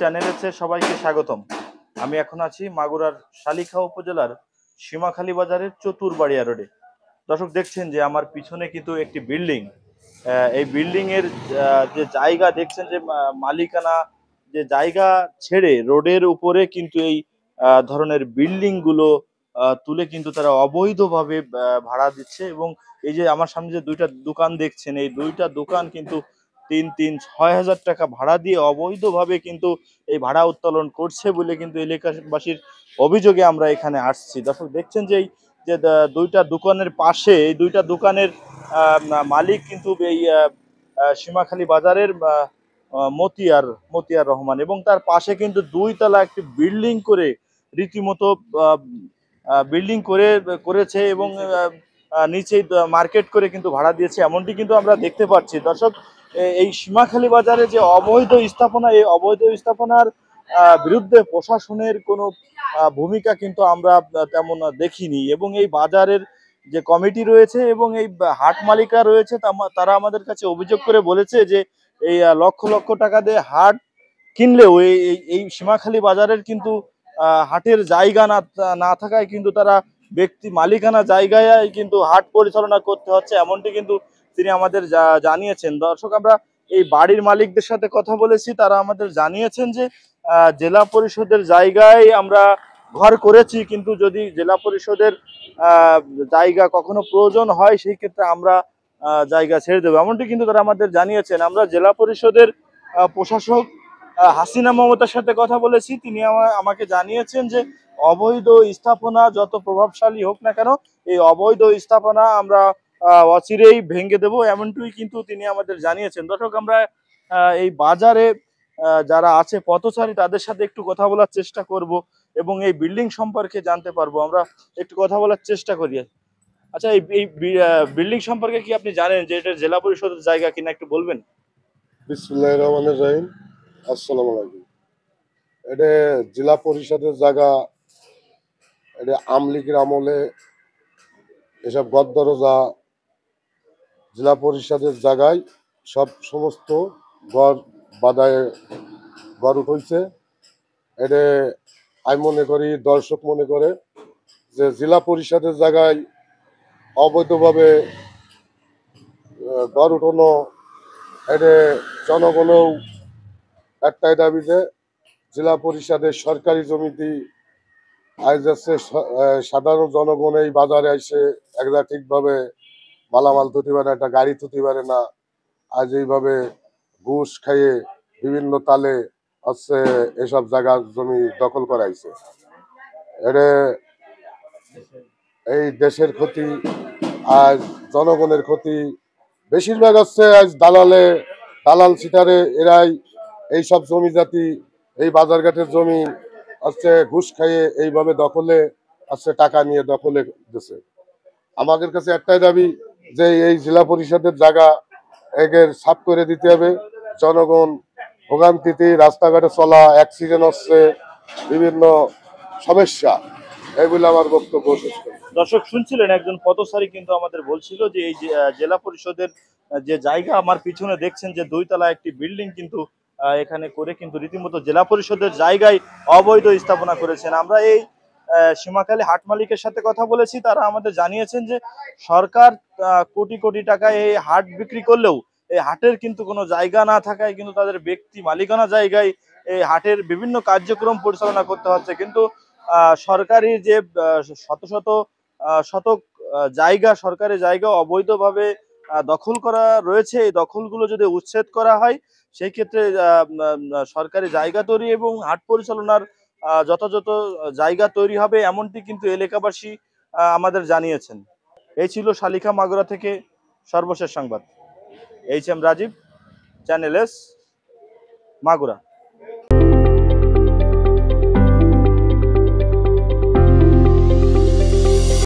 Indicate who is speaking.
Speaker 1: চ্যানেলেতে সবাইকে স্বাগতম। আমি এখন আছি মাগুরার শালিখা উপজেলার সীমাখালী বাজারের চতুরবাড়িয়া রোডে। দর্শক দেখছেন যে আমার পিছনে কিন্তু একটি বিল্ডিং, এই বিল্ডিং এর যে জায়গা দেখছেন যে মালিকানা যে জায়গা ছেড়ে রোডের উপরে কিন্তু এই ধরনের বিল্ডিং গুলো তুলে কিন্তু তারা অবৈধভাবে ভাড়া দিচ্ছে। এবং এই যে আমার সামনে যে দুইটা দোকান দেখছেন, এই দুইটা দোকান কিন্তু 6,000 টাকা ভাড়া দিয়ে অবৈধভাবে কিন্তু এই ভাড়া উত্তোলন করছে বলে কিন্তু এলাকাবাসীর অভিযোগে আমরা এখানে আসছি। দর্শক দেখছেন যে এই যে দুইটা দোকানের পাশে, এই দুইটা দোকানের মালিক কিন্তু এই সীমাখালী বাজারের মতিয়ার রহমান, এবং তার পাশে কিন্তু দুই তলা একটি বিল্ডিং করে রীতিমতো বিল্ডিং করেছে এবং নিচে মার্কেট করে কিন্তু ভাড়া দিয়েছে, এমনটি কিন্তু আমরা দেখতে পাচ্ছি। দর্শক, এই সীমাখালী বাজারে যে অবৈধ স্থাপনা, এই অবৈধ স্থাপনার বিরুদ্ধে প্রশাসনের কোনো ভূমিকা কিন্তু আমরা তেমন দেখিনি। এবং এই বাজারের যে কমিটি রয়েছে এবং এই হাট মালিকরা রয়েছে, তারা আমাদের কাছে অভিযোগ করে বলেছে যে এই লক্ষ লক্ষ টাকা দিয়ে হাট কিনলেও এই সীমাখালী বাজারের কিন্তু হাটের জায়গা না থাকায় কিন্তু তারা ব্যক্তি মালিকানা জায়গায় কিন্তু হাট পরিচালনা করতে হচ্ছে, এমনটি কিন্তু তিনি আমাদের জানিয়েছেন। দর্শক, আমরা এই বাড়ির মালিকদের সাথে কথা বলেছি, তারা আমাদের জানিয়েছেন যে জেলা পরিষদের জায়গায় আমরা ঘর করেছি, কিন্তু যদি জেলা পরিষদের জায়গা কখনো প্রয়োজন হয় সেই ক্ষেত্রে আমরা জায়গা ছেড়ে দেবো, এমনটি কিন্তু তারা আমাদের জানিয়েছেন। আমরা জেলা পরিষদের প্রশাসক হাসিনা মমতার সাথে কথা বলেছি, তিনি আমাকে জানিয়েছেন যে অবৈধ স্থাপনা যত প্রভাবশালী হোক না কেন, এই অবৈধ স্থাপনা আমরা অচিরেই ভেঙে দেব, এমনটাই কিন্তু তিনি আমাদের জানিয়েছেন। দর্শক, আমরা এই বাজারে যারা আছে পথচারী তাদের সাথে একটু কথা বলার চেষ্টা করব এবং এই বিল্ডিং সম্পর্কে জানতে পারবো। আমরা একটু কথা বলার চেষ্টা করি। আচ্ছা, এই বিল্ডিং সম্পর্কে কি আপনি জানেন যে এটা জেলা পরিষদের জায়গা কিনা, একটু বলবেন?
Speaker 2: বিসমিল্লাহির রহমানির রহিম। আসসালামু আলাইকুম। এটা জেলা পরিষদের জায়গা। এটা আমলিগের আমলে এসব গদ্দরজা জেলা পরিষদের জায়গায় সমস্ত ঘর বাদায় ঘর উঠেছে। এটা আমি মনে করি, দর্শক মনে করে যে জেলা পরিষদের জায়গায় অবৈধভাবে ঘর উঠানো, এটা জনগণও একটাই দাবি যে জেলা পরিষদের সরকারি জমিতে আজ যাচ্ছে সাধারণ জনগণ এই বাজারে এসে একটা ঠিকভাবে মালামাল তুলতে পারে না, একটা গাড়ি তুলতে পারে না। আজ এইভাবে ঘুষ খাইয়ে বিভিন্ন তালে হচ্ছে এসব জায়গা জমি দখল করাইছে। এটা এই দেশের ক্ষতি, আজ জনগণের ক্ষতি। বেশিরভাগ হচ্ছে আজ দালাল সিটারে এরাই এইসব জমি জাতি, এই বাজারঘাটের জমি হচ্ছে ঘুষ খাইয়ে এইভাবে দখলে হচ্ছে টাকা নিয়ে দখলে দিচ্ছে। আমাদের কাছে একটাই দাবি যে এই জেলা পরিষদের জায়গা এগের সাফ করে দিতে হবে। জনগণ ভোগান্তিতে রাস্তাঘাটে চলা, অ্যাক্সিডেন্ট হচ্ছে, বিভিন্ন সমস্যা, এইগুলো আমার বক্তব্য শেষ করি।
Speaker 1: দর্শক শুনছিলেন, একজন পথচারী কিন্তু আমাদের বলছিল যে এই জেলা পরিষদের যে জায়গা আমার পিছনে দেখছেন যে দুইতলা একটি বিল্ডিং কিন্তু এখানে করে কিন্তু রীতিমতো জেলা পরিষদের জায়গায় অবৈধ স্থাপনা করেছেন। আমরা এই সীমাখালী হাট মালিকের সাথে কথা বলেছি, তারা আমাদের জানিয়েছেন যে সরকার কোটি কোটি টাকা এই হাট বিক্রি করলেও এই হাটের কিন্তু কোনো জায়গা না থাকায় কিন্তু তাদের ব্যক্তি মালিকানা জায়গায় এই হাটের বিভিন্ন কার্যক্রম পরিচালনা করতে হচ্ছে। কিন্তু সরকারি যে শত শত শতক জায়গা, সরকারি জায়গা অবৈধভাবে দখল করা রয়েছে, এই দখলগুলো যদি উচ্ছেদ করা হয় সেই ক্ষেত্রে সরকারি জায়গা তৈরি এবং হাট পরিচালনার যথাযথ জায়গা তৈরি হবে, এমনটি কিন্তু এলাকাবাসী আমাদের জানিয়েছেন। এই ছিল শালিখা মাগুরা থেকে সর্বশেষ সংবাদ। H M Rajib, channel S, Magura.